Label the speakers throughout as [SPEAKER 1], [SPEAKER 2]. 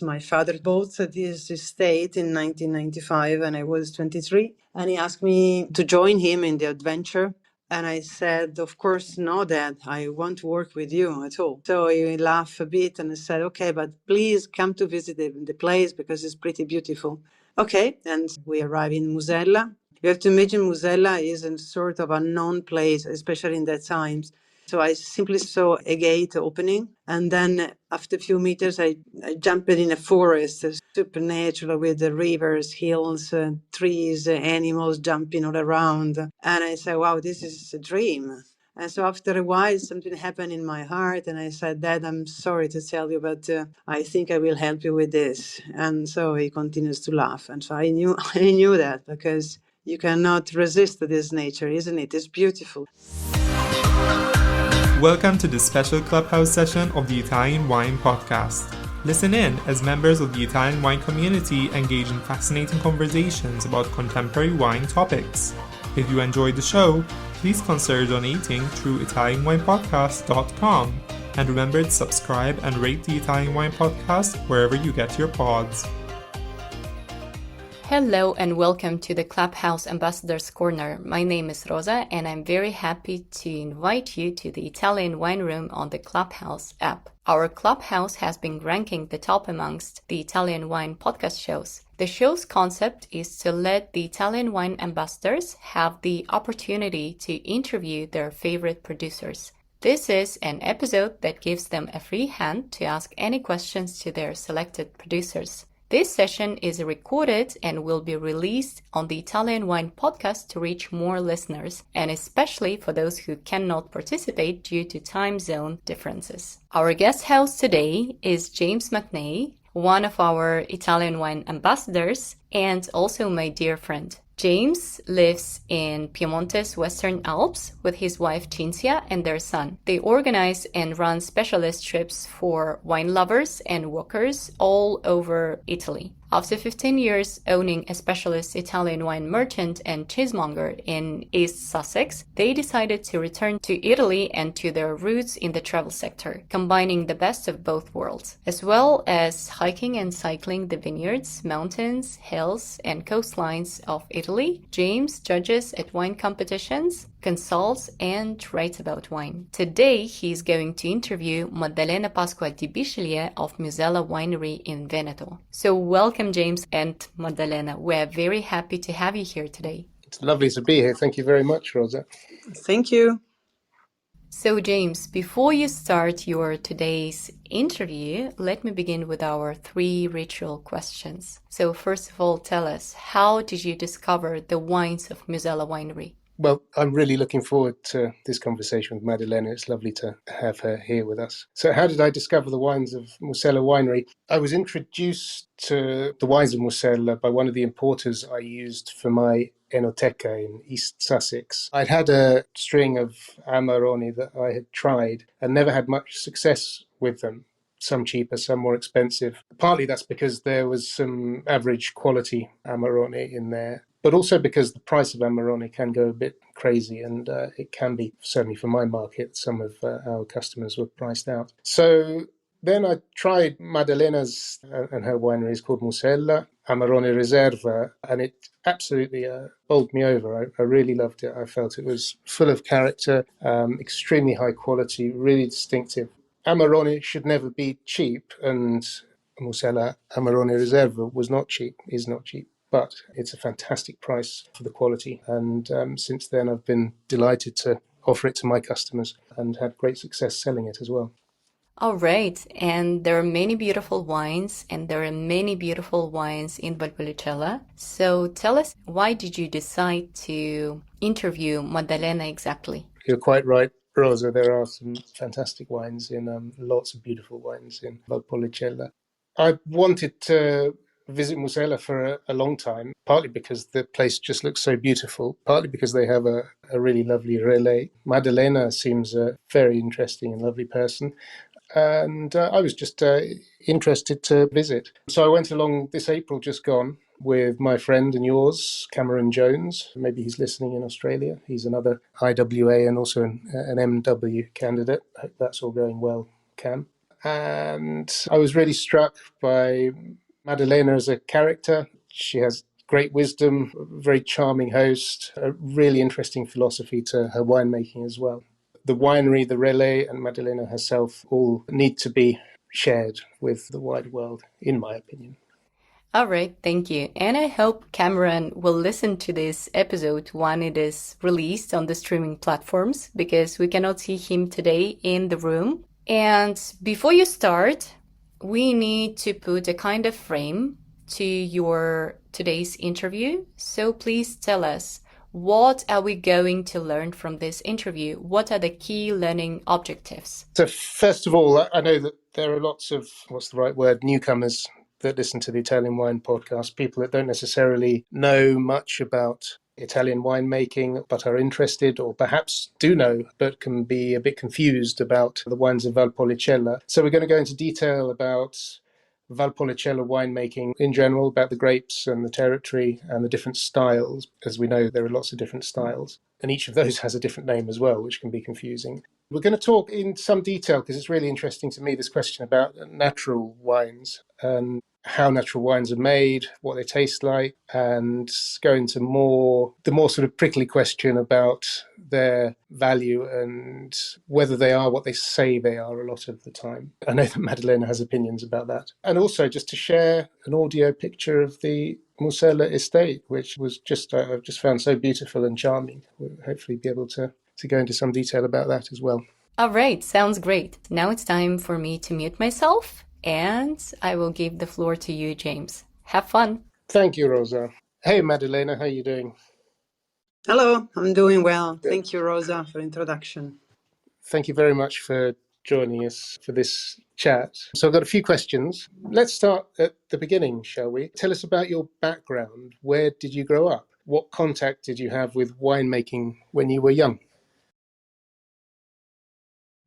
[SPEAKER 1] My father bought this estate in 1995 and I was 23. And he asked me to join him in the adventure. And I said, of course, no, Dad, I won't work with you at all. So he laughed a bit and said, okay, but please come to visit the place because it's pretty beautiful. Okay, and we arrived in Musella. You have to imagine Musella is a sort of unknown place, especially in that times. So I simply saw a gate opening, and then after a few meters, I jumped in a forest, supernatural with the rivers, hills, trees, animals jumping all around. And I said, wow, this is a dream. And so after a while, something happened in my heart, and I said, Dad, I'm sorry to tell you, but I think I will help you with this. And so he continues to laugh. And so I knew that because you cannot resist this nature, isn't it? It's beautiful.
[SPEAKER 2] Welcome to this special Clubhouse session of the Italian Wine Podcast. Listen in as members of the Italian wine community engage in fascinating conversations about contemporary wine topics. If you enjoyed the show, please consider donating through ItalianWinePodcast.com. And remember to subscribe and rate the Italian Wine Podcast wherever you get your pods.
[SPEAKER 3] Hello and welcome to the Clubhouse Ambassadors Corner. My name is Rosa and I'm very happy to invite you to the Italian Wine Room on the Clubhouse app. Our Clubhouse has been ranking the top amongst the Italian wine podcast shows. The show's concept is to let the Italian wine ambassadors have the opportunity to interview their favorite producers. This is an episode that gives them a free hand to ask any questions to their selected producers. This session is recorded and will be released on the Italian Wine Podcast to reach more listeners, and especially for those who cannot participate due to time zone differences. Our guest host today is James MacNay, one of our Italian wine ambassadors, and also my dear friend. James lives in Piemonte's Western Alps with his wife Cinzia and their son. They organize and run specialist trips for wine lovers and walkers all over Italy. After 15 years owning a specialist Italian wine merchant and cheesemonger in East Sussex, they decided to return to Italy and to their roots in the travel sector, combining the best of both worlds, as well as hiking and cycling the vineyards, mountains, hills, and coastlines of Italy. James judges at wine competitions, consults, and writes about wine. Today, he's going to interview Maddalena Pasqua di Bisceglie of Musella Winery in Veneto. So welcome, James and Maddalena. We're very happy to have you here today.
[SPEAKER 4] It's lovely to be here. Thank you very much, Rosa.
[SPEAKER 1] Thank you.
[SPEAKER 3] So, James, before you start your today's interview, let me begin with our 3 ritual questions. So, first of all, tell us, how did you discover the wines of Musella Winery?
[SPEAKER 4] Well, I'm really looking forward to this conversation with Maddalena. It's lovely to have her here with us. So how did I discover the wines of Musella Winery? I was introduced to the wines of Musella by one of the importers I used for my Enoteca in East Sussex. I'd had a string of Amarone that I had tried and never had much success with them. Some cheaper, some more expensive. Partly that's because there was some average quality Amarone in there, but also because the price of Amarone can go a bit crazy, and it can be, certainly for my market, some of our customers were priced out. So then I tried Maddalena's, and her winery is called Musella, Amarone Reserva, and it absolutely bowled me over. I really loved it. I felt it was full of character, extremely high quality, really distinctive. Amarone should never be cheap, and Musella Amarone Reserva was not cheap, is not cheap. But it's a fantastic price for the quality. And since then, I've been delighted to offer it to my customers and had great success selling it as well.
[SPEAKER 3] All right. And there are many beautiful wines, and there are many beautiful wines in Valpolicella. So tell us, why did you decide to interview Maddalena exactly?
[SPEAKER 4] You're quite right, Rosa. There are some fantastic wines in, lots of beautiful wines in Valpolicella. I wanted to visit Musella for a long time, partly because the place just looks so beautiful, partly because they have a really lovely relay. Maddalena seems a very interesting and lovely person, and I was just interested to visit. So I went along this April just gone with my friend and yours, Cameron Jones. Maybe he's listening in Australia. He's another IWA and also an MW candidate. I hope that's all going well, Cam. and I was really struck by Maddalena as a character. She has great wisdom, very charming host, a really interesting philosophy to her winemaking as well. The winery, the relay, and Maddalena herself all need to be shared with the wide world, in my opinion.
[SPEAKER 3] All right, thank you. And I hope Cameron will listen to this episode when it is released on the streaming platforms, because we cannot see him today in the room. And before you start, we need to put a kind of frame to your today's interview. So please tell us, what are we going to learn from this interview? What are the key learning objectives?
[SPEAKER 4] So first of all, I know that there are lots of, what's the right word, newcomers that listen to the Italian Wine Podcast, people that don't necessarily know much about Italian winemaking, but are interested, or perhaps do know, but can be a bit confused about the wines of Valpolicella. So we're going to go into detail about Valpolicella winemaking in general, about the grapes and the territory and the different styles. As we know, there are lots of different styles, and each of those has a different name as well, which can be confusing. We're going to talk in some detail, because it's really interesting to me, this question about natural wines and how natural wines are made, what they taste like, and go into the more sort of prickly question about their value and whether they are what they say they are a lot of the time. I know that Maddalena has opinions about that. And also just to share an audio picture of the Musella estate, which was I've just found so beautiful and charming. We'll hopefully be able to go into some detail about that as well.
[SPEAKER 3] All right, sounds great. Now it's time for me to mute myself, and I will give the floor to you, James. Have fun.
[SPEAKER 4] Thank you, Rosa. Hey, Maddalena, how are you doing?
[SPEAKER 1] Hello, I'm doing well. Thank you, Rosa, for introduction.
[SPEAKER 4] Thank you very much for joining us for this chat. So I've got a few questions. Let's start at the beginning, shall we? Tell us about your background. Where did you grow up? What contact did you have with winemaking when you were young?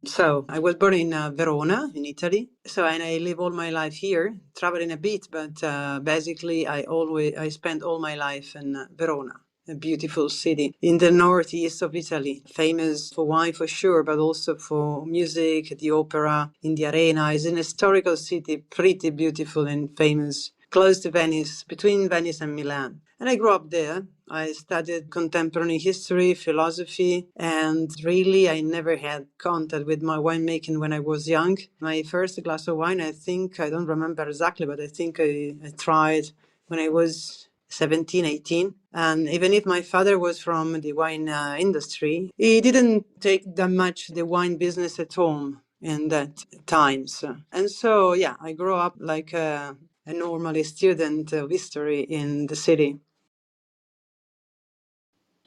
[SPEAKER 1] So I was born in Verona, in Italy. And I live all my life here, traveling a bit, but basically I spent all my life in Verona, a beautiful city in the northeast of Italy, famous for wine for sure, but also for music, the opera, in the arena. It's an historical city, pretty beautiful and famous, close to Venice, between Venice and Milan. And I grew up there. I studied contemporary history, philosophy, and really I never had contact with my winemaking when I was young. My first glass of wine, I don't remember exactly, but I think I tried when I was 17, 18. And even if my father was from the wine industry, he didn't take that much the wine business at home in that times. And so, yeah, I grew up like a normal student of history in the city.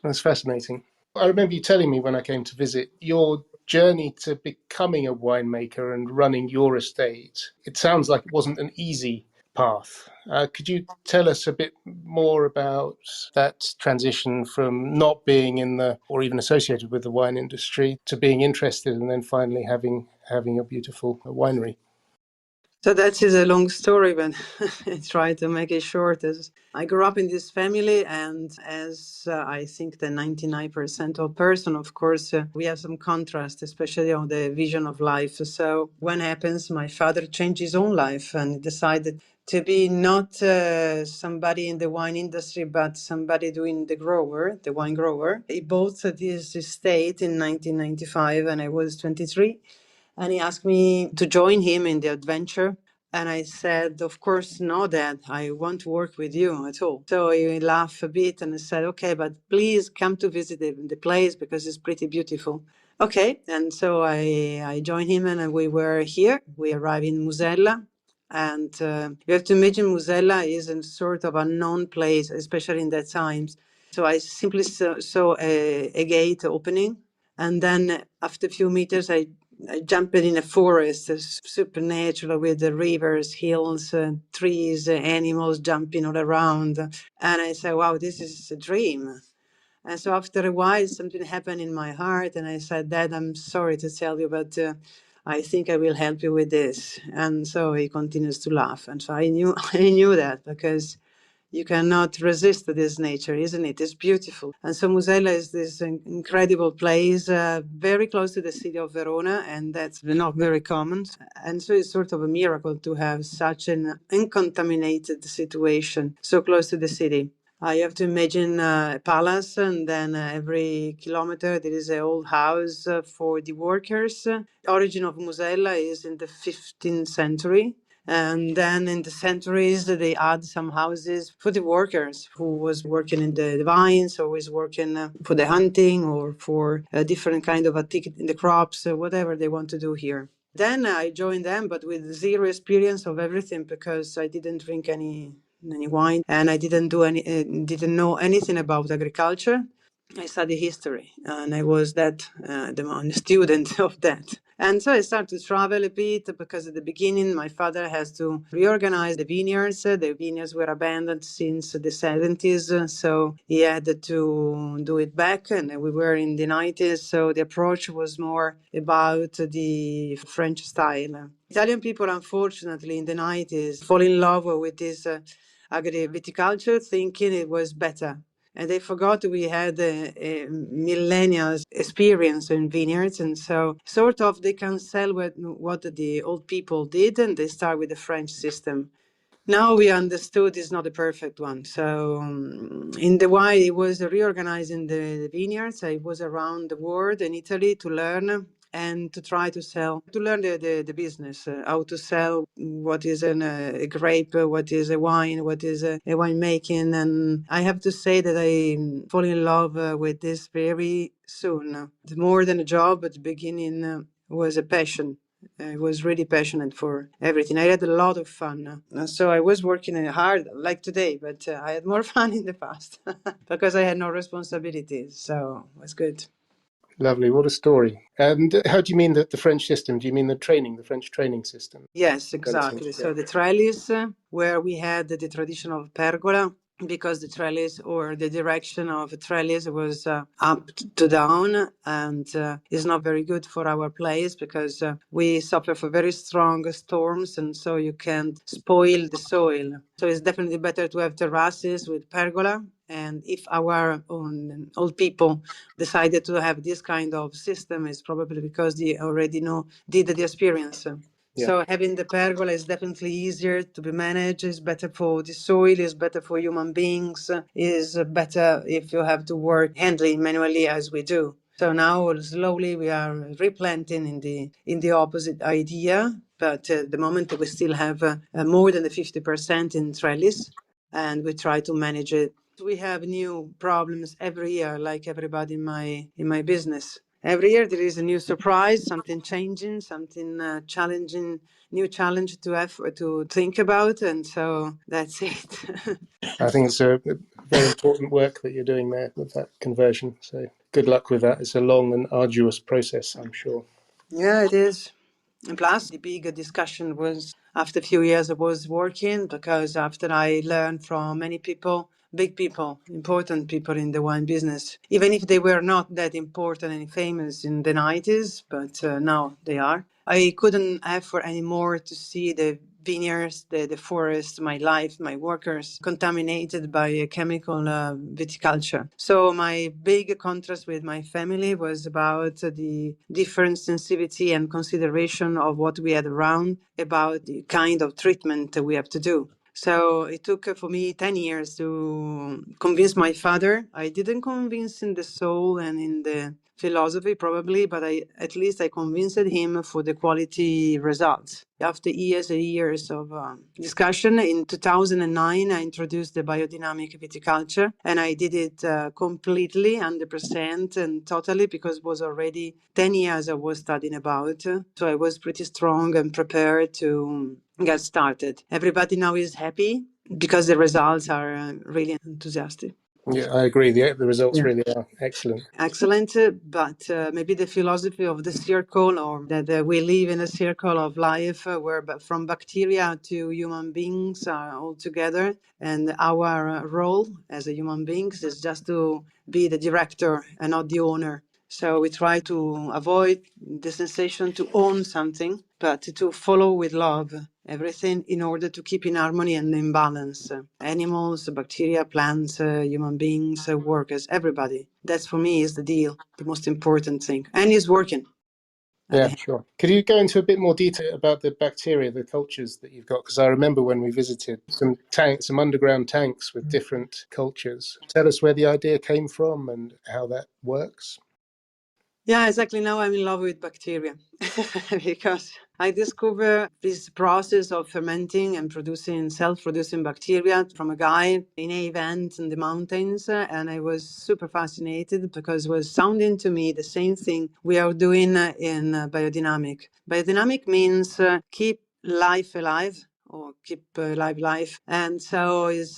[SPEAKER 4] That's fascinating. I remember you telling me when I came to visit your journey to becoming a winemaker and running your estate. It sounds like it wasn't an easy path. Could you tell us a bit more about that transition from not being in or even associated with the wine industry to being interested and then finally having a beautiful winery?
[SPEAKER 1] So that is a long story, but I try to make it short. As I grew up in this family, and as I think the 99% of person, of course, we have some contrast, especially on the vision of life. So when happens, my father changed his own life and decided to be not somebody in the wine industry, but somebody doing the wine grower. He bought this estate in 1995, and I was 23. And he asked me to join him in the adventure. And I said, of course, no, Dad, I won't work with you at all. So he laughed a bit and said, okay, but please come to visit the place because it's pretty beautiful. Okay. And so I joined him and we were here. We arrived in Musella. And you have to imagine Musella is a sort of unknown place, especially in that times. So I simply saw a gate opening. And then after a few meters, I jumped in a forest, supernatural with the rivers, hills, trees, animals jumping all around. And I said, wow, this is a dream. And so after a while, something happened in my heart. And I said, Dad, I'm sorry to tell you, but I think I will help you with this. And so he continues to laugh. And so I knew that because You cannot resist this nature, isn't it? It's beautiful. And so Musella is this incredible place, very close to the city of Verona, and that's not very common. And so it's sort of a miracle to have such an uncontaminated situation so close to the city. You have to imagine a palace, and then every kilometer there is an old house for the workers. Origin of Musella is in the 15th century. And then in the centuries, they add some houses for the workers who was working in the vines or was working for the hunting or for a different kind of activity in the crops, whatever they want to do here. Then I joined them, but with zero experience of everything because I didn't drink any wine and I didn't didn't know anything about agriculture. I studied history and I was the student of that. And so I started to travel a bit because at the beginning my father has to reorganize the vineyards. The vineyards were abandoned since the 70s, so he had to do it back, and we were in the 90s, so the approach was more about the French style. Italian people, unfortunately, in the 90s fall in love with this agri-viticulture, thinking it was better. And they forgot we had a millennia experience in vineyards. And so sort of they cancel what the old people did and they start with the French system. Now we understood it's not a perfect one. So in the wine, it was reorganizing the vineyards. I was around the world in Italy to learn and to try to sell, to learn the business, how to sell what is a grape, what is a wine, what is a winemaking. And I have to say that I fall in love with this very soon. More than a job at the beginning was a passion. I was really passionate for everything. I had a lot of fun. So I was working hard like today, but I had more fun in the past because I had no responsibilities. So it was good.
[SPEAKER 4] Lovely. What a story. And how do you mean the French system? Do you mean the French training system?
[SPEAKER 1] Yes, exactly. So the trellis, where we had the tradition of pergola, because the trellis or the direction of the trellis was up to down and is not very good for our place because we suffer from very strong storms and so you can't spoil the soil. So it's definitely better to have terraces with pergola. And if our own old people decided to have this kind of system, it's probably because they already did the experience.
[SPEAKER 4] Yeah.
[SPEAKER 1] So having the pergola is definitely easier to be managed, is better for the soil, is better for human beings, is better if you have to work handling manually as we do. So now slowly we are replanting in the opposite idea, but at the moment we still have more than the 50% in trellis, and we try to manage it. We have new problems every year, like everybody in my business. Every year there is a new surprise, something changing, something challenging, new challenge to think about, and so that's it.
[SPEAKER 4] I think it's a very important work that you're doing there with that conversion. So good luck with that. It's a long and arduous process, I'm sure.
[SPEAKER 1] Yeah, it is. And plus, the big discussion was after a few years I was working because after I learned from many people, big people, important people in the wine business, even if they were not that important and famous in the 90s, but now they are. I couldn't effort anymore to see the vineyards, the forest, my life, my workers contaminated by a chemical viticulture. So my big contrast with my family was about the different sensitivity and consideration of what we had around, about the kind of treatment that we have to do. So it took for me 10 years to convince my father. I didn't convince in the soul and in the philosophy probably, but at least I convinced him for the quality results. After years and years of discussion, in 2009, I introduced the biodynamic viticulture, and I did it completely, 100% and totally, because it was already 10 years I was studying about. So I was pretty strong and prepared to get started. Everybody now is happy because the results are really enthusiastic.
[SPEAKER 4] Yeah, I agree. The results
[SPEAKER 1] Yeah.
[SPEAKER 4] really are excellent.
[SPEAKER 1] Excellent, but maybe the philosophy of the circle, or that we live in a circle of life where from bacteria to human beings are all together, and our role as a human beings is just to be the director and not the owner. So we try to avoid the sensation to own something, but to follow with love. everything in order to keep in harmony and in balance. Animals, bacteria, plants, human beings, workers, everybody. That's for me is the deal, the most important thing. And it's working.
[SPEAKER 4] Yeah, sure. Could you go into a bit more detail about the bacteria, the cultures that you've got? Because I remember when we visited some tanks, some underground tanks with different cultures. Tell us where the idea came from and how that works.
[SPEAKER 1] Yeah, exactly. Now I'm in love with bacteria because I discovered this process of fermenting and producing self-producing bacteria from a guy in an event in the mountains. And I was super fascinated because it was sounding to me the same thing we are doing in biodynamic. Biodynamic means keep life alive or keep life. And so it's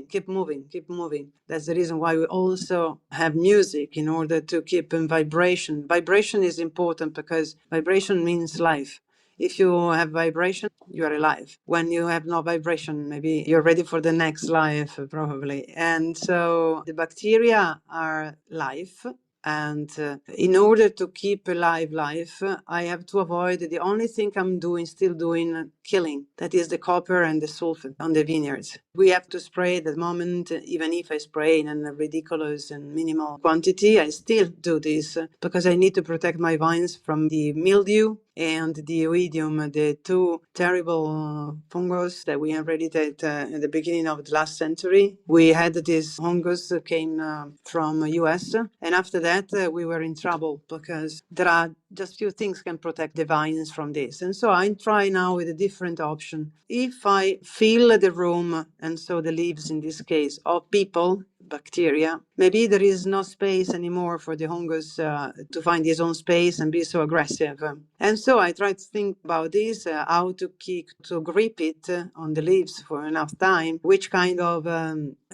[SPEAKER 1] keep moving. That's the reason why we also have music in order to keep in vibration. Vibration is important because vibration means life. If you have vibration, you are alive. When you have no vibration, maybe you're ready for the next life, probably. And so the bacteria are life. And in order to keep alive life, I have to avoid the only thing I'm still doing, killing. That is the copper and the sulfur on the vineyards. We have to spray at the moment, even if I spray in a ridiculous and minimal quantity, I still do this because I need to protect my vines from the mildew and the oidium, the two terrible fungus that we inherited at the beginning of the last century. We had this fungus that came from US, and after that we were in trouble because there are just few things can protect the vines from this. And so I try now with a different option. If I fill the room, and so the leaves in this case, of people, bacteria, maybe there is no space anymore for the fungus to find his own space and be so aggressive. And so I try to think about this, how to grip it on the leaves for enough time, which kind of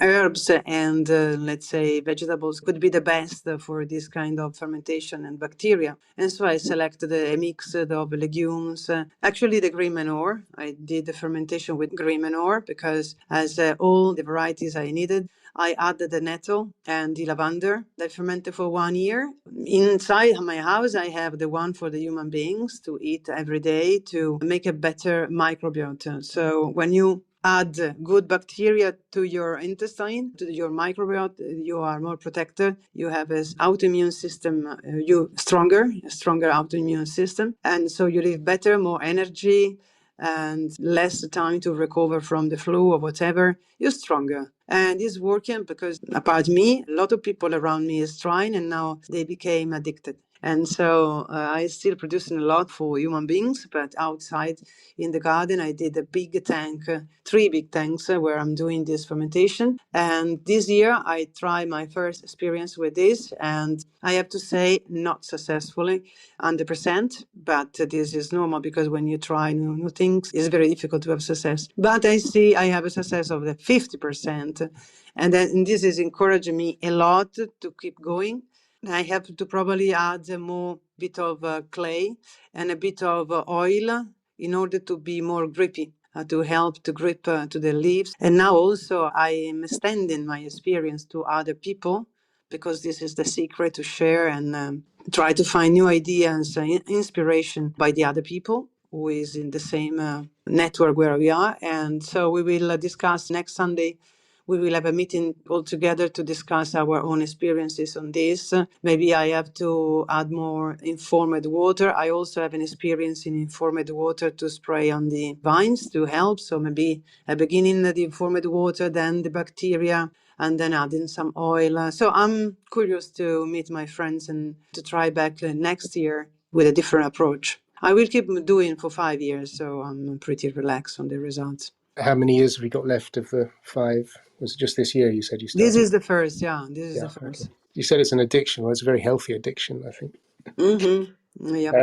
[SPEAKER 1] herbs and let's say vegetables could be the best for this kind of fermentation and bacteria. And so I selected a mix of legumes. Actually, the green manure. I did the fermentation with green manure because as all the varieties I needed, I added the nettle and the lavender that fermented for 1 year. Inside my house, I have the one for the human beings to eat every day to make a better microbiota. So when you add good bacteria to your intestine, to your microbiota, you are more protected. You have an autoimmune system, a stronger autoimmune system. And so you live better, more energy, and less time to recover from the flu or whatever. You're stronger. And it's working because apart me, a lot of people around me is trying and now they became addicted. And so I still producing a lot for human beings, but outside in the garden, I did a big tank, 3 big tanks where I'm doing this fermentation. And this year I tried my first experience with this, and I have to say not successfully, 100%, but this is normal because when you try new things, it's very difficult to have success. But I see I have a success of the 50%. And this is encouraging me a lot to keep going. I have to probably add a more bit of clay and a bit of oil in order to be more grippy, to help to grip to the leaves. And now also I am extending my experience to other people because this is the secret to share and try to find new ideas, inspiration by the other people who is in the same network where we are. And so we will discuss next Sunday. We will have a meeting all together to discuss our own experiences on this. Maybe I have to add more informed water. I also have an experience in informed water to spray on the vines to help. So maybe a beginning the informed water, then the bacteria, and then adding some oil. So I'm curious to meet my friends and to try back next year with a different approach. I will keep doing for 5 years, so I'm pretty relaxed on the results.
[SPEAKER 4] How many years have you got left of the 5? Was it just this year you said you started?
[SPEAKER 1] This is the first, yeah. This is the first.
[SPEAKER 4] Okay. You said it's an addiction. Well, it's a very healthy addiction, I think.
[SPEAKER 1] Mm-hmm. Yep.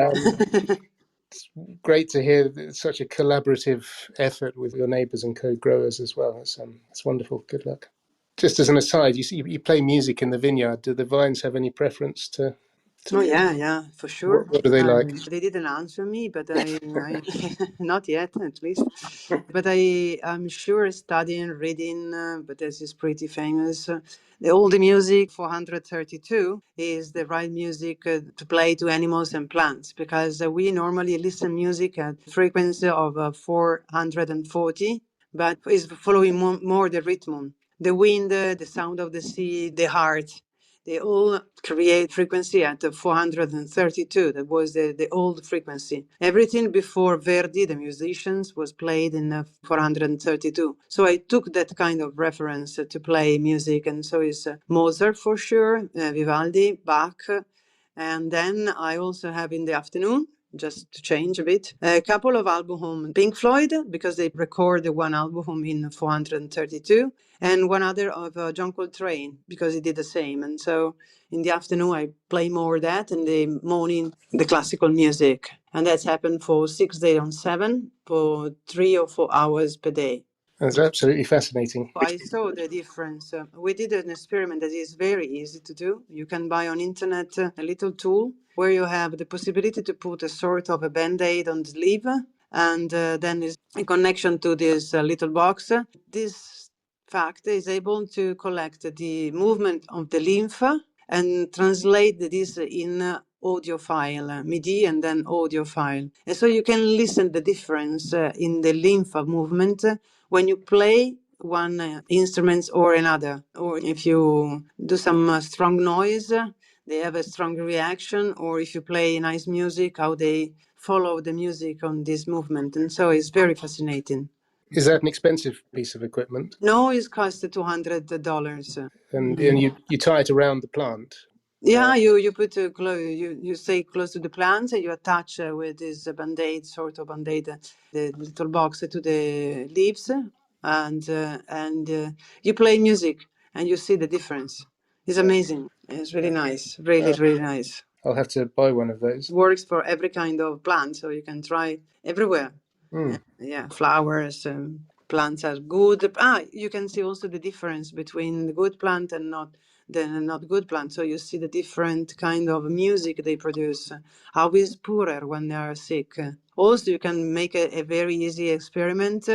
[SPEAKER 4] It's great to hear such a collaborative effort with your neighbours and co-growers as well. It's wonderful. Good luck. Just as an aside, you play music in the vineyard. Do the vines have any preference to
[SPEAKER 1] Oh yeah, for sure.
[SPEAKER 4] What are they like?
[SPEAKER 1] They didn't answer me, but I not yet, at least. But I'm sure studying, reading. But this is pretty famous. All the music 432 is the right music to play to animals and plants, because we normally listen music at frequency of 440, but is following more the rhythm, the wind, the sound of the sea, the heart. They all create frequency at 432. That was the old frequency. Everything before Verdi, the musicians, was played in 432. So I took that kind of reference to play music. And so it's Mozart for sure, Vivaldi, Bach. And then I also have in the afternoon, just to change a bit, a couple of albums from Pink Floyd, because they recorded one album in 432, and one other of John Coltrane, because he did the same. And so in the afternoon, I play more of that, and the morning, the classical music. And that's happened for 6 days on 7, for 3 or 4 hours per day.
[SPEAKER 4] That's absolutely fascinating.
[SPEAKER 1] I saw the difference. We did an experiment that is very easy to do. You can buy on internet a little tool where you have the possibility to put a sort of a band-aid on the sleeve, and then is a connection to this little box. This fact is able to collect the movement of the lymph and translate this in audio file, MIDI and then audio file. And so you can listen the difference in the lymph movement when you play one instrument or another, or if you do some strong noise, they have a strong reaction, or if you play nice music, how they follow the music on this movement. And so it's very fascinating.
[SPEAKER 4] Is that an expensive piece of equipment?
[SPEAKER 1] No, it's cost $200.
[SPEAKER 4] And you tie it around the plant?
[SPEAKER 1] Yeah, you put you stay close to the plants, and you attach with this band-aid, sort of band-aid, the little box to the leaves, and you play music, and you see the difference. It's amazing. It's really nice, really nice.
[SPEAKER 4] I'll have to buy one of those.
[SPEAKER 1] Works for every kind of plant, so you can try everywhere. Yeah, flowers, plants are good. You can see also the difference between the good plant and not good plant. So you see the different kind of music they produce. How is poorer when they are sick. Also, you can make a very easy experiment.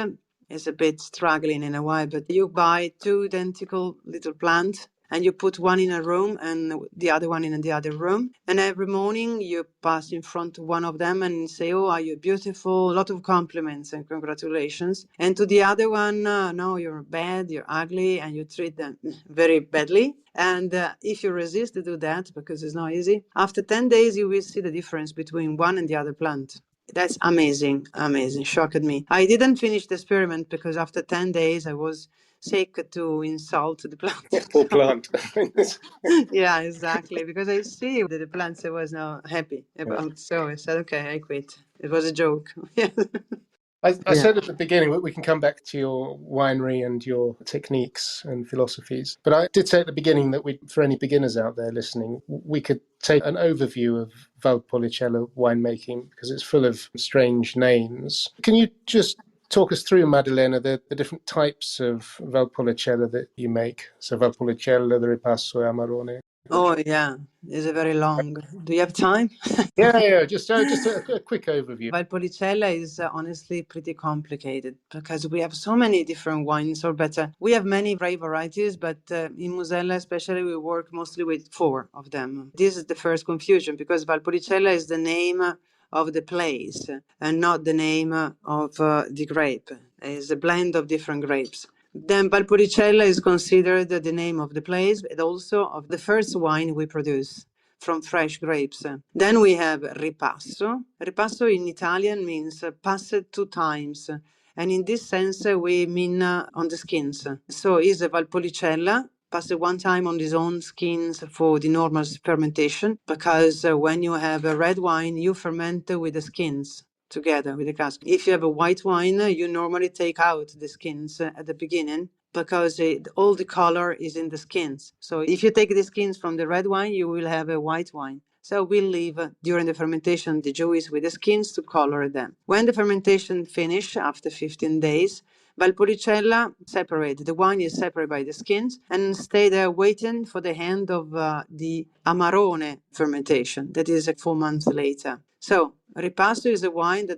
[SPEAKER 1] It's a bit struggling in a while, but you buy two identical little plants, and you put one in a room and the other one in the other room. And every morning you pass in front of one of them and say, "Oh, are you beautiful?" A lot of compliments and congratulations. And to the other one, "No, you're bad, you're ugly," and you treat them very badly. And if you resist to do that, because it's not easy, after 10 days, you will see the difference between one and the other plant. That's amazing, shocked me. I didn't finish the experiment because after 10 days, I was sick to insult the plant.
[SPEAKER 4] Poor plant.
[SPEAKER 1] Yeah, exactly. Because I see that the plant was not happy about. So I said, okay, I quit. It was a joke.
[SPEAKER 4] I said at the beginning, we can come back to your winery and your techniques and philosophies. But I did say at the beginning that for any beginners out there listening, we could take an overview of Valpolicella winemaking because it's full of strange names. Can you just talk us through, Maddalena, the different types of Valpolicella that you make? So Valpolicella, the Ripasso, Amarone.
[SPEAKER 1] Oh, yeah. It's a very long. Do you have time?
[SPEAKER 4] Yeah. Just a quick overview.
[SPEAKER 1] Valpolicella is honestly pretty complicated because we have so many different wines, or better, we have many grape varieties, but in Musella especially, we work mostly with 4 of them. This is the first confusion because Valpolicella is the name of the place and not the name of the grape. It's a blend of different grapes. Then Valpolicella is considered the name of the place, but also of the first wine we produce from fresh grapes. Then we have ripasso. Ripasso in Italian means passed 2 times. And in this sense, we mean on the skins. So is a Valpolicella passed 1 time on its own skins for the normal fermentation, because when you have a red wine, you ferment with the skins together with the cask. If you have a white wine, you normally take out the skins at the beginning because all the color is in the skins. So if you take the skins from the red wine, you will have a white wine. So we leave during the fermentation the juice with the skins to color them. When the fermentation finishes after 15 days, Valpolicella, separate. The wine is separated by the skins and stay there waiting for the end of the Amarone fermentation. That is 4 months later. So Ripasso is a wine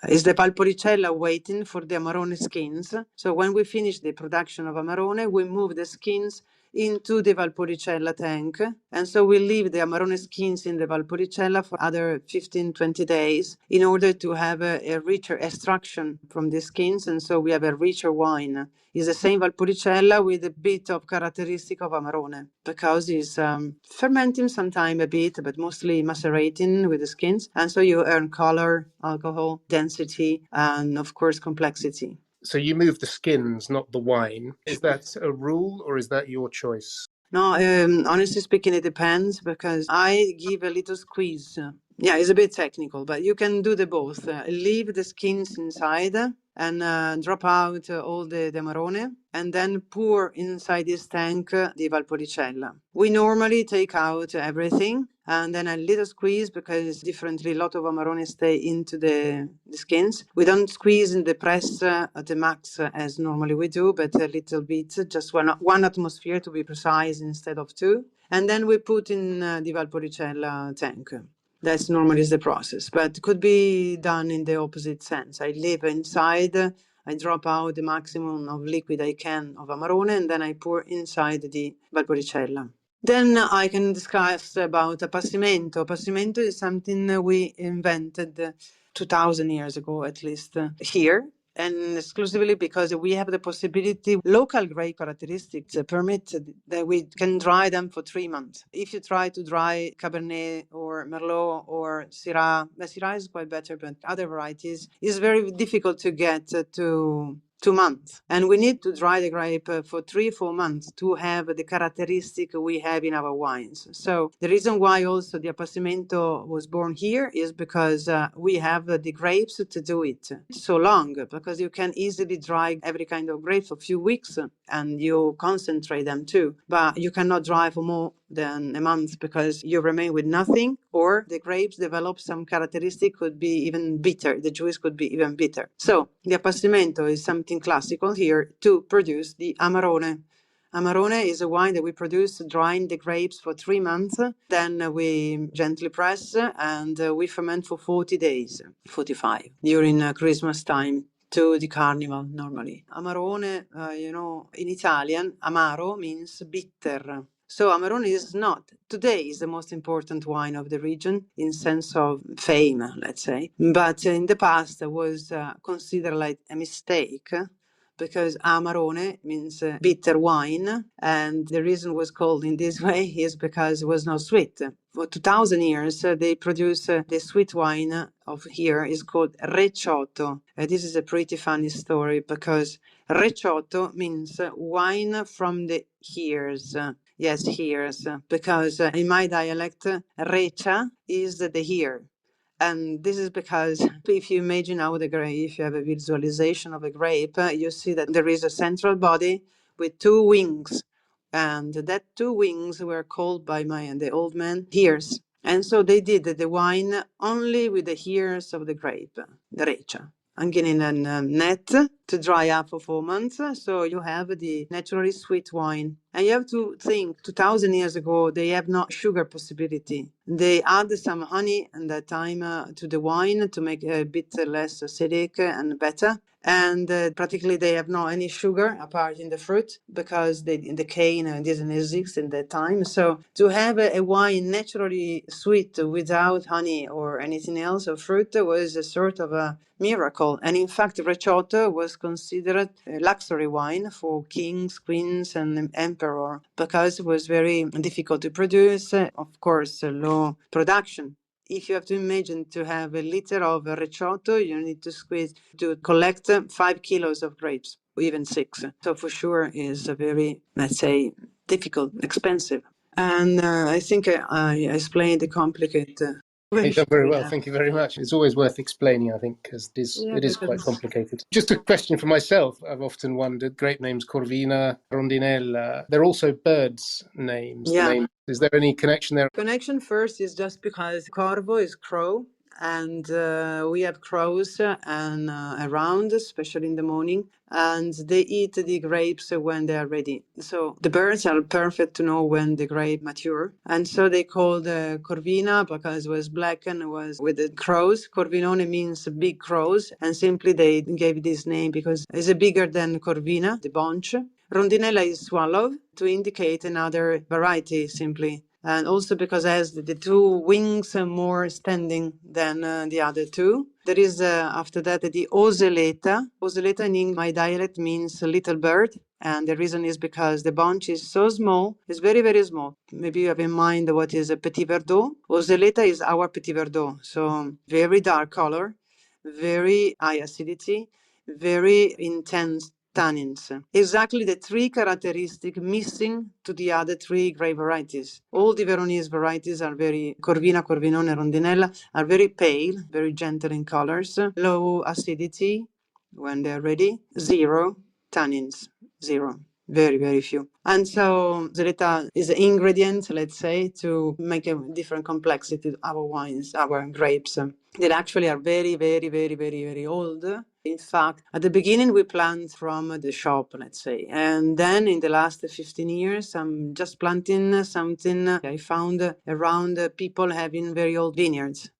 [SPEAKER 1] is the Valpolicella waiting for the Amarone skins. So when we finish the production of Amarone, we move the skins into the Valpolicella tank. And so we leave the Amarone skins in the Valpolicella for other 15-20 days in order to have a richer extraction from the skins. And so we have a richer wine. It's the same Valpolicella with a bit of characteristic of Amarone because it's fermenting sometimes a bit, but mostly macerating with the skins. And so you earn color, alcohol, density, and of course, complexity.
[SPEAKER 4] So you move the skins, not the wine. Is that a rule or is that your choice?
[SPEAKER 1] No, honestly speaking, it depends because I give a little squeeze. Yeah, it's a bit technical, but you can do the both. Leave the skins inside and drop out all the Amarone and then pour inside this tank the Valpolicella. We normally take out everything and then a little squeeze because differently a lot of Amarone stay into the skins. We don't squeeze in the press at the max as normally we do, but a little bit, just one atmosphere to be precise instead of two. And then we put in the Valpolicella tank. That's normally the process, but could be done in the opposite sense. I leave inside, I drop out the maximum of liquid I can of Amarone, and then I pour inside the Valpolicella. Then I can discuss about appassimento. Appassimento is something we invented 2,000 years ago, at least here. And exclusively because we have the possibility, local grape characteristics permit that we can dry them for 3 months. If you try to dry Cabernet or Merlot or Syrah, the Syrah is quite better, but other varieties, it's very difficult to get to 2 months. And we need to dry the grape for 3-4 months to have the characteristic we have in our wines. So the reason why also the Appassimento was born here is because we have the grapes to do it so long, because you can easily dry every kind of grape for a few weeks and you concentrate them too. But you cannot dry for more than a month because you remain with nothing, or the grapes develop some characteristic, could be even bitter. The juice could be even bitter. So the Appassimento is something classical here to produce the Amarone. Amarone is a wine that we produce drying the grapes for 3 months. Then we gently press and we ferment for 40 days, 45, during Christmas time to the carnival normally. Amarone, in Italian, amaro means bitter. So Amarone is not, today is the most important wine of the region in sense of fame, let's say. But in the past it was considered like a mistake because Amarone means bitter wine. And the reason it was called in this way is because it was not sweet. For 2,000 years, they produce the sweet wine of here is called Recioto. This is a pretty funny story because Recioto means wine from the ears. Yes, ears, because in my dialect, Recia is the ear. And this is because if you imagine how the grape, if you have a visualization of a grape, you see that there is a central body with 2 wings. And that 2 wings were called by the old man ears. And so they did the wine only with the ears of the grape, the Recia. Hanging in a net to dry up for 4 months. So you have the naturally sweet wine. And you have to think, 2,000 years ago, they have no sugar possibility. They add some honey at that time to the wine to make it a bit less acidic and better. And practically they have no any sugar apart in the fruit because the cane didn't exist in that time. So to have a wine naturally sweet without honey or anything else or fruit was a sort of a miracle. And in fact, Recioto was considered a luxury wine for kings, queens, and emperor because it was very difficult to produce. Of course, low production. If you have to imagine to have a liter of Recioto, you need to collect 5 kilos of grapes, or even 6. So for sure is a very, let's say, difficult, expensive. And I think I explained the complicated
[SPEAKER 4] You've done very well. Thank you very much. It's always worth explaining, I think, because it is quite complicated. Just a question for myself. I've often wondered, grape names, Corvina, Rondinella, they're also birds' names.
[SPEAKER 1] Yeah.
[SPEAKER 4] Is there any connection there?
[SPEAKER 1] Connection first is just because Corvo is crow and we have crows and around, especially in the morning, and they eat the grapes when they are ready. So the birds are perfect to know when the grape mature, and so they called Corvina because it was black and it was with the crows. Corvinone means big crows, and simply they gave this name because it's bigger than Corvina, the bunch. Rondinella is swallow to indicate another variety simply. And also because it has the two wings more standing than the other two. There is after that the oseleta. Oseleta in my dialect means little bird. And the reason is because the bunch is so small, it's very, very small. Maybe you have in mind what is a petit verdot. Oseleta is our petit verdot. So very dark color, very high acidity, very intense tannins. Exactly the three characteristics missing to the other three grape varieties. All the Veronese varieties are very, Corvina, Corvinone, Rondinella, are very pale, very gentle in colors, low acidity when they're ready, zero tannins, zero. Very, very few. And so Zeretta is an ingredient, let's say, to make a different complexity to our wines, our grapes. That actually are very, very, very, very, very old. In fact, at the beginning, we plant from the shop, let's say. And then in the last 15 years, I'm just planting something I found around people having very old vineyards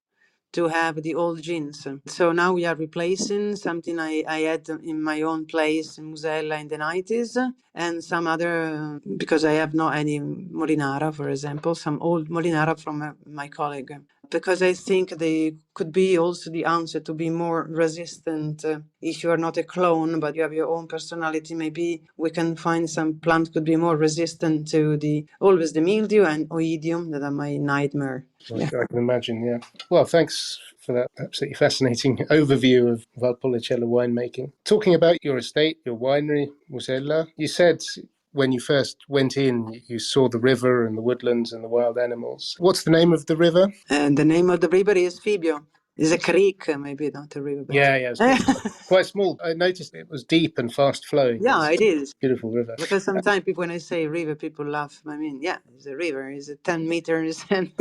[SPEAKER 1] to have the old gins. So now we are replacing something I had in my own place in Musella in the 90s and some other, because I have not any Molinara, for example, some old Molinara from my colleague. Because I think they could be also the answer to be more resistant. If you are not a clone, but you have your own personality, maybe we can find some plant could be more resistant to always the mildew and oidium that are my nightmare.
[SPEAKER 4] I can imagine, yeah. Well, thanks for that absolutely fascinating overview of Valpolicella winemaking. Talking about your estate, your winery, Musella, you said when you first went in, you saw the river and the woodlands and the wild animals. What's the name of the river?
[SPEAKER 1] And the name of the river is Fibio. It's a creek, maybe not a river. But
[SPEAKER 4] Yeah, it's quite small. I noticed it was deep and fast flowing.
[SPEAKER 1] yeah, it is.
[SPEAKER 4] Beautiful river.
[SPEAKER 1] Because sometimes people, when I say river, people laugh. I mean, yeah, it's a river. It's 10 meters. And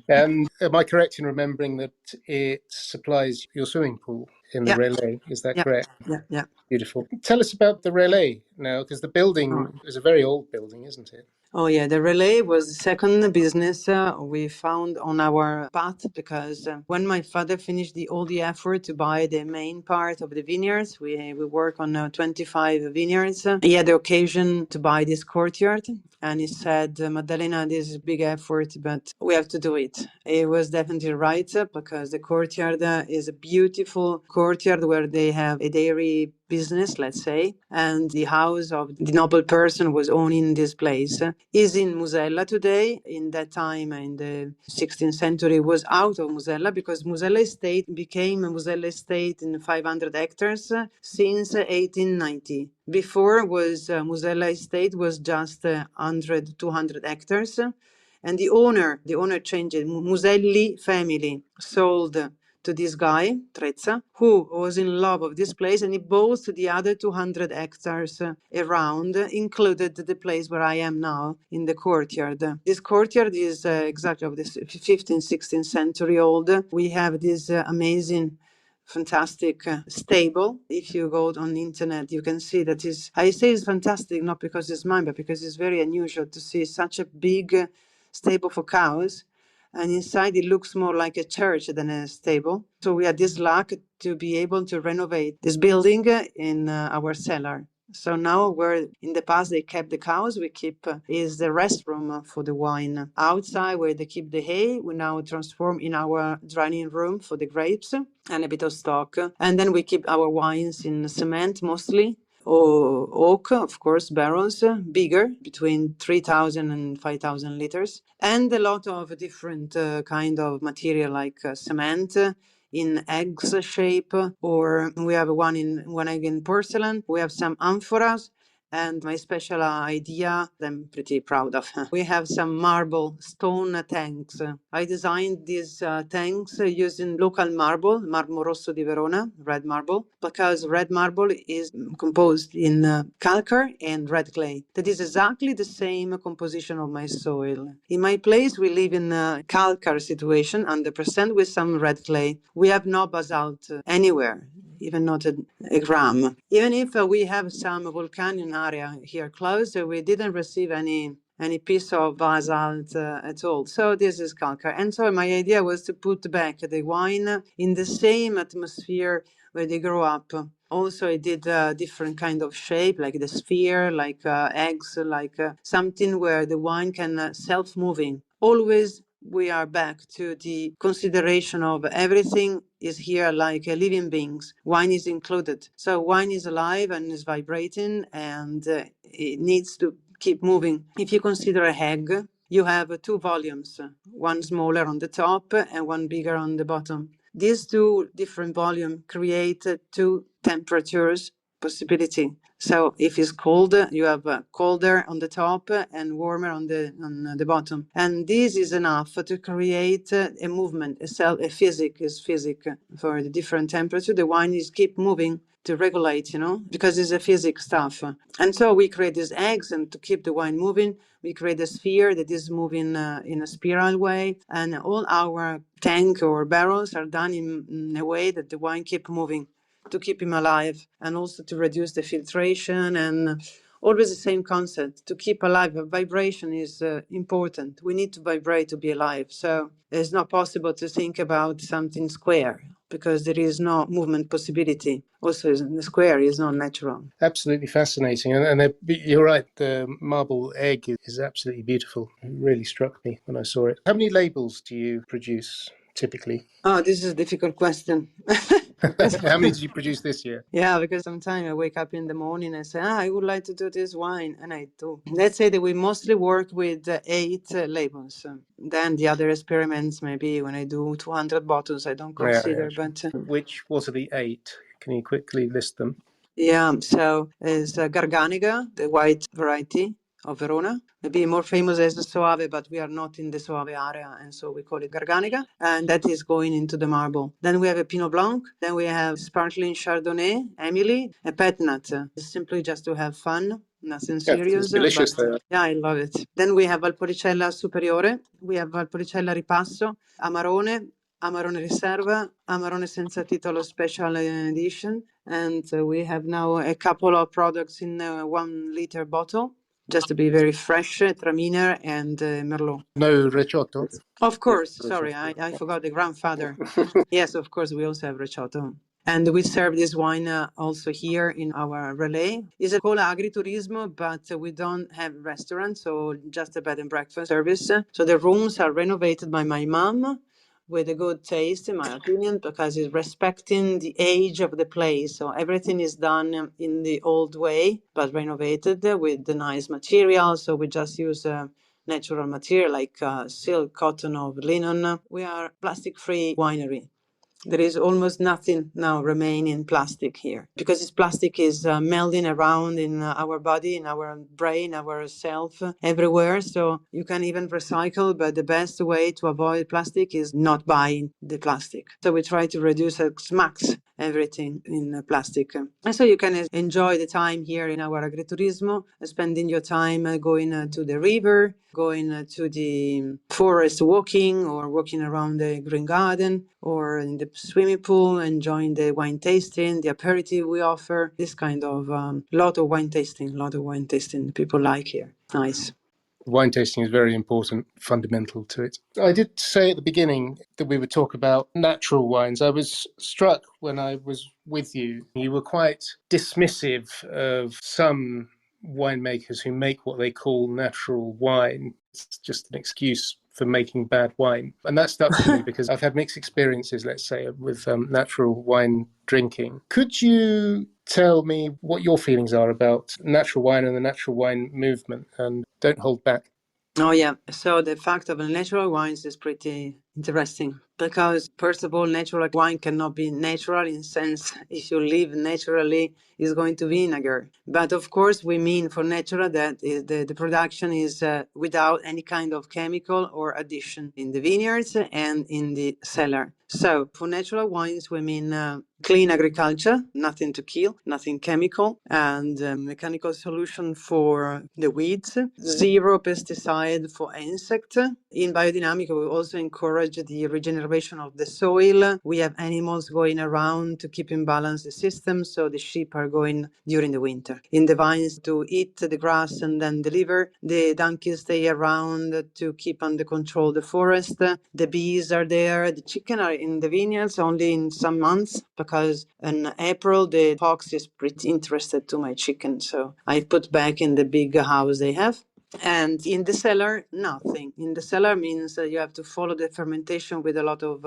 [SPEAKER 4] And am I correct in remembering that it supplies your swimming pool in the
[SPEAKER 1] yeah,
[SPEAKER 4] relay? Is that
[SPEAKER 1] yeah,
[SPEAKER 4] correct?
[SPEAKER 1] yeah.
[SPEAKER 4] Beautiful. Tell us about the relay now, because the building is a very old building, isn't it?
[SPEAKER 1] Oh, yeah, the relay was the second business we found on our path because when my father finished all the effort to buy the main part of the vineyards, we work on 25 vineyards. He had the occasion to buy this courtyard and he said, Maddalena, this is a big effort, but we have to do it. He was definitely right because the courtyard is a beautiful courtyard where they have a dairy business, let's say, and the house of the noble person was owning this place is in Musella today. In that time, in the 16th century, was out of Musella because Musella Estate became a Musella Estate in 500 hectares since 1890. Before was Musella Estate was just 100, 200 hectares. And the owner changed it. Muselli family sold to this guy, Trezza, who was in love of this place, and he bought the other 200 hectares around, included the place where I am now, in the courtyard. This courtyard is exactly of the 15th, 16th century old. We have this amazing fantastic stable. If you go on the internet, you can see that I say it's fantastic, not because it's mine, but because it's very unusual to see such a big stable for cows. And inside it looks more like a church than a stable. So we had this luck to be able to renovate this building in our cellar. So now where in the past they kept the cows, we keep is the restroom for the wine. Outside where they keep the hay, we now transform in our drying room for the grapes and a bit of stock. And then we keep our wines in cement mostly. Or oak, of course, barrels, bigger, between 3,000 and 5,000 liters, and a lot of different kind of material like cement in eggs shape, or we have one in porcelain. We have some amphoras, And my special idea, I'm pretty proud of. We have some marble stone tanks. I designed these tanks using local marble, Marmo Rosso di Verona, red marble, because red marble is composed in calcar and red clay. That is exactly the same composition of my soil. In my place, we live in a calcar situation, 100%, with some red clay. We have no basalt anywhere, even not a gram. Even if we have some volcanic area here close, we didn't receive any piece of basalt at all. So this is calcar. And so my idea was to put back the wine in the same atmosphere where they grow up. Also, I did a different kind of shape, like the sphere, like eggs, like something where the wine can self-moving. Always we are back to the consideration of everything is here like living beings. Wine is included. So wine is alive and is vibrating, and it needs to keep moving. If you consider a egg, you have two volumes, one smaller on the top and one bigger on the bottom. These two different volumes create two temperatures possibility. So if it's cold, you have colder on the top and warmer on the bottom. And this is enough to create a movement, a physic for the different temperature. The wine is keep moving to regulate, because it's a physics stuff. And so we create these eggs, and to keep the wine moving, we create a sphere that is moving in a spiral way. And all our tank or barrels are done in a way that the wine keep moving, to keep him alive, and also to reduce the filtration, and always the same concept, to keep alive. Vibration is important. We need to vibrate to be alive. So it's not possible to think about something square, because there is no movement possibility. Also, the square is not natural.
[SPEAKER 4] Absolutely fascinating. And you're right, the marble egg is absolutely beautiful. It really struck me when I saw it. How many labels do you produce typically?
[SPEAKER 1] Oh, this is a difficult question.
[SPEAKER 4] How many did you produce this year?
[SPEAKER 1] Yeah, because sometimes I wake up in the morning and say, I would like to do this wine, and I do. Let's say that we mostly work with 8 labels. Then the other experiments, maybe when I do 200 bottles, I don't consider.
[SPEAKER 4] Yeah.
[SPEAKER 1] But
[SPEAKER 4] What are the 8? Can you quickly list them?
[SPEAKER 1] yeah, so it's Garganega, the white variety of Verona. Maybe more famous as the Soave, but we are not in the Soave area, and so we call it Garganega, and that is going into the marble. Then we have a Pinot Blanc, then we have sparkling Chardonnay, Emily, a Petnat. It's simply just to have fun, nothing
[SPEAKER 4] Yeah, it's
[SPEAKER 1] serious.
[SPEAKER 4] delicious
[SPEAKER 1] But,
[SPEAKER 4] there.
[SPEAKER 1] yeah, I love it. Then we have Valpolicella Superiore, we have Valpolicella Ripasso, Amarone, Amarone Riserva, Amarone Senza Titolo Special Edition, and we have now a couple of products in a 1 liter bottle, just to be very fresh, Traminer and Merlot.
[SPEAKER 4] No Recioto?
[SPEAKER 1] Of course, sorry, I forgot the grandfather. Yes, of course, we also have Recioto. And we serve this wine also here in our relay. It's called agriturismo, but we don't have restaurants, so just a bed and breakfast service. So the rooms are renovated by my mom with a good taste, in my opinion, because it's respecting the age of the place. So everything is done in the old way, but renovated with the nice materials. So we just use natural material like silk, cotton, or linen. We are plastic-free winery. There is almost nothing now remaining plastic here, because this plastic is melding around in our body, in our brain, our self, everywhere. So you can even recycle, but the best way to avoid plastic is not buying the plastic. So we try to reduce as max everything in plastic. And so you can enjoy the time here in our agriturismo, spending your time going to the river, going to the forest walking, or walking around the green garden, or in the swimming pool, enjoying the wine tasting, the aperitif we offer. This kind of lot of wine tasting people like here. Nice.
[SPEAKER 4] Wine tasting is very important, fundamental to it. I did say at the beginning that we would talk about natural wines. I was struck when I was with you. You were quite dismissive of some winemakers who make what they call natural wine. It's just an excuse for making bad wine. And that stuck with me because I've had mixed experiences, let's say, with natural wine drinking. Could you tell me what your feelings are about natural wine and the natural wine movement? And don't hold back.
[SPEAKER 1] Oh, yeah. So the fact of the natural wines is pretty interesting. because first of all, natural wine cannot be natural in sense if you live naturally is going to vinegar. But of course, we mean for natural that the production is without any kind of chemical or addition in the vineyards and in the cellar. So for natural wines, we mean clean agriculture, nothing to kill, nothing chemical, and mechanical solution for the weeds, zero pesticide for insect. In biodynamic, we also encourage the regeneration of the soil. We have animals going around to keep in balance the system, so the sheep are going during the winter in the vines to eat the grass and then deliver. The donkeys stay around to keep under control the forest. The bees are there. The chicken are in the vineyards only in some months, because in April the fox is pretty interested to my chicken, so I put back in the big house they have. And in the cellar, nothing. In the cellar means you have to follow the fermentation with a lot of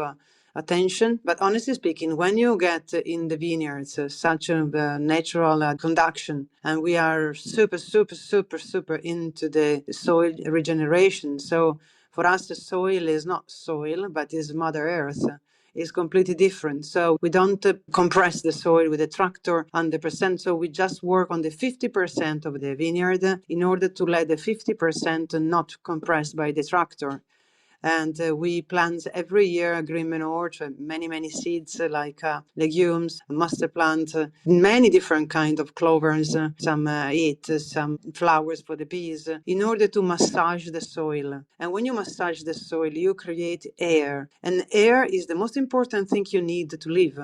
[SPEAKER 1] attention. But honestly speaking, when you get in the vineyards such a natural conduction, and we are super into the soil regeneration. So for us, the soil is not soil, but is Mother Earth. Is completely different. So we don't compress the soil with a tractor 100%. So we just work on the 50% of the vineyard in order to let the 50% not compressed by the tractor. And we plant every year green manure, many seeds like legumes, mustard plant, many different kind of clovers, some heat, some flowers for the bees, in order to massage the soil. And when you massage the soil, you create air. And air is the most important thing you need to live.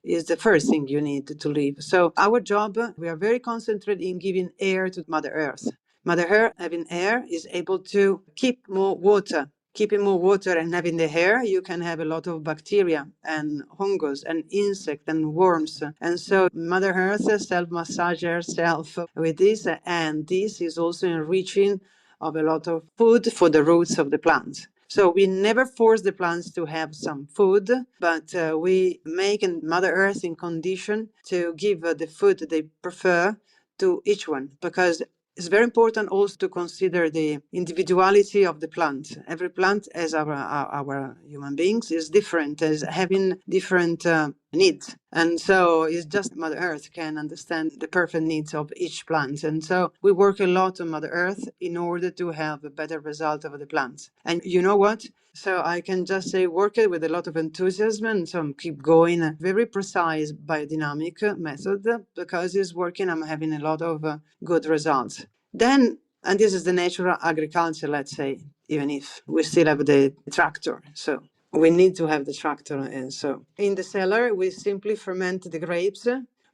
[SPEAKER 1] Is the first thing you need to live. So our job, we are very concentrated in giving air to Mother Earth. Mother Earth, having air, is able to keep more water. Keeping more water and having the air, you can have a lot of bacteria and fungus and insect and worms. And so Mother Earth self-massage herself with this, and this is also enriching of a lot of food for the roots of the plants. So we never force the plants to have some food, but we make Mother Earth in condition to give the food they prefer to each one, because it's very important also to consider the individuality of the plant. Every plant, as our human beings, is different, is having different needs. And so it's just Mother Earth can understand the perfect needs of each plant. And so we work a lot on Mother Earth in order to have a better result of the plants. And you know what? So I can just say work it with a lot of enthusiasm, and so keep going. A very precise biodynamic method, because it's working. I'm having a lot of good results. Then, and this is the natural agriculture, let's say, even if we still have the tractor. So we need to have the tractor. And so in the cellar, we simply ferment the grapes.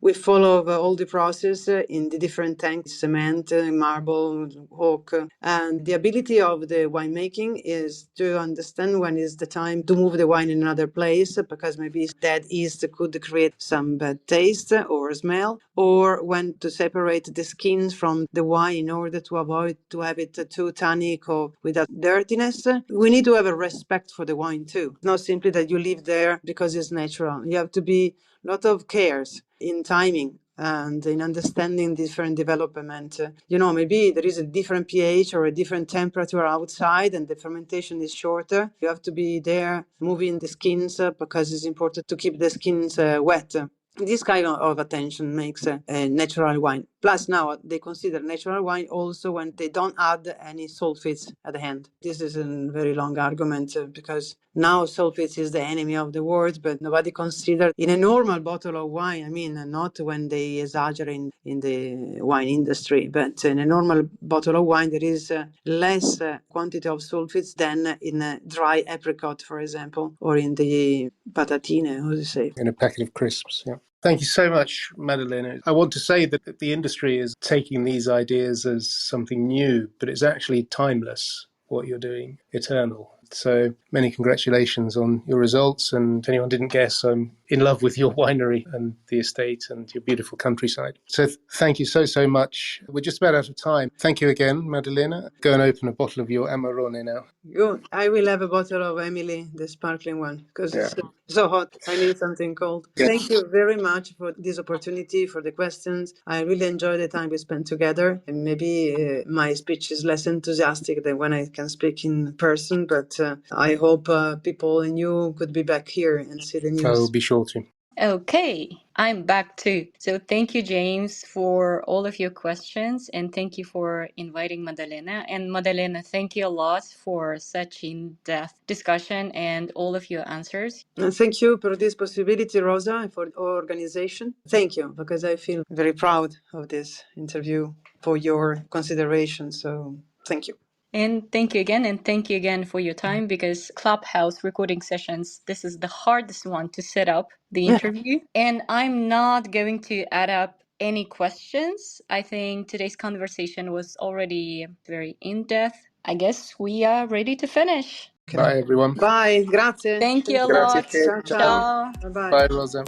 [SPEAKER 1] We follow all the process in the different tanks, cement, marble, oak. And the ability of the winemaking is to understand when is the time to move the wine in another place, because maybe that yeast could create some bad taste or smell, or when to separate the skins from the wine in order to avoid to have it too tannic or without dirtiness. We need to have a respect for the wine too. Not simply that you live there because it's natural. You have to be a lot of cares in timing and in understanding different development. Maybe there is a different pH or a different temperature outside and the fermentation is shorter. You have to be there moving the skins because it's important to keep the skins wet. This kind of attention makes a natural wine. Plus now they consider natural wine also when they don't add any sulfates at the end. This is a very long argument because now sulfates is the enemy of the world, but nobody considers in a normal bottle of wine, not when they exaggerate in the wine industry, but in a normal bottle of wine there is less quantity of sulfates than in a dry apricot, for example, or in the patatine, how do you say?
[SPEAKER 4] In a packet of crisps, yeah. Thank you so much, Maddalena. I want to say that the industry is taking these ideas as something new, but it's actually timeless, what you're doing, eternal. So many congratulations on your results. And if anyone didn't guess, I'm in love with your winery and the estate and your beautiful countryside. So thank you so much. We're just about out of time. Thank you again, Maddalena. Go and open a bottle of your Amarone now.
[SPEAKER 1] Good. I will have a bottle of Emily, the sparkling one, because it's so hot. I need something cold.
[SPEAKER 4] Yeah.
[SPEAKER 1] Thank you very much for this opportunity, for the questions. I really enjoy the time we spent together. And maybe my speech is less enthusiastic than when I can speak in person, but I hope people and you could be back here and see the
[SPEAKER 4] I will
[SPEAKER 1] news.
[SPEAKER 4] be sure to.
[SPEAKER 3] Okay, I'm back too. So thank you, James, for all of your questions, and thank you for inviting Maddalena. And Maddalena, thank you a lot for such in-depth discussion and all of your answers.
[SPEAKER 1] And thank you for this possibility, Rosa, and for our organization. Thank you, because I feel very proud of this interview for your consideration. So thank you.
[SPEAKER 3] And thank you again for your time, because Clubhouse recording sessions, this is the hardest one to set up the interview. And I'm not going to add up any questions. I think today's conversation was already very in-depth. I guess we are ready to finish.
[SPEAKER 1] Okay.
[SPEAKER 4] Bye, everyone.
[SPEAKER 1] Bye. Grazie.
[SPEAKER 3] Thank you a
[SPEAKER 4] Grazie,
[SPEAKER 3] lot.
[SPEAKER 4] Kate.
[SPEAKER 1] Ciao, ciao.
[SPEAKER 3] Ciao.
[SPEAKER 1] Bye-bye.
[SPEAKER 4] Bye, Rosa.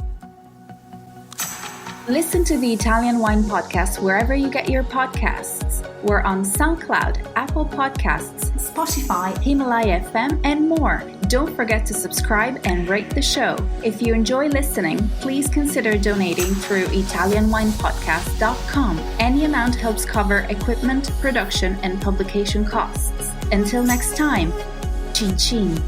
[SPEAKER 5] Listen to the Italian Wine Podcast wherever you get your podcasts. We're on SoundCloud, Apple Podcasts, Spotify, Himalaya FM, and more. Don't forget to subscribe and rate the show. If you enjoy listening, please consider donating through ItalianWinePodcast.com. Any amount helps cover equipment, production, and publication costs. Until next time, cin cin.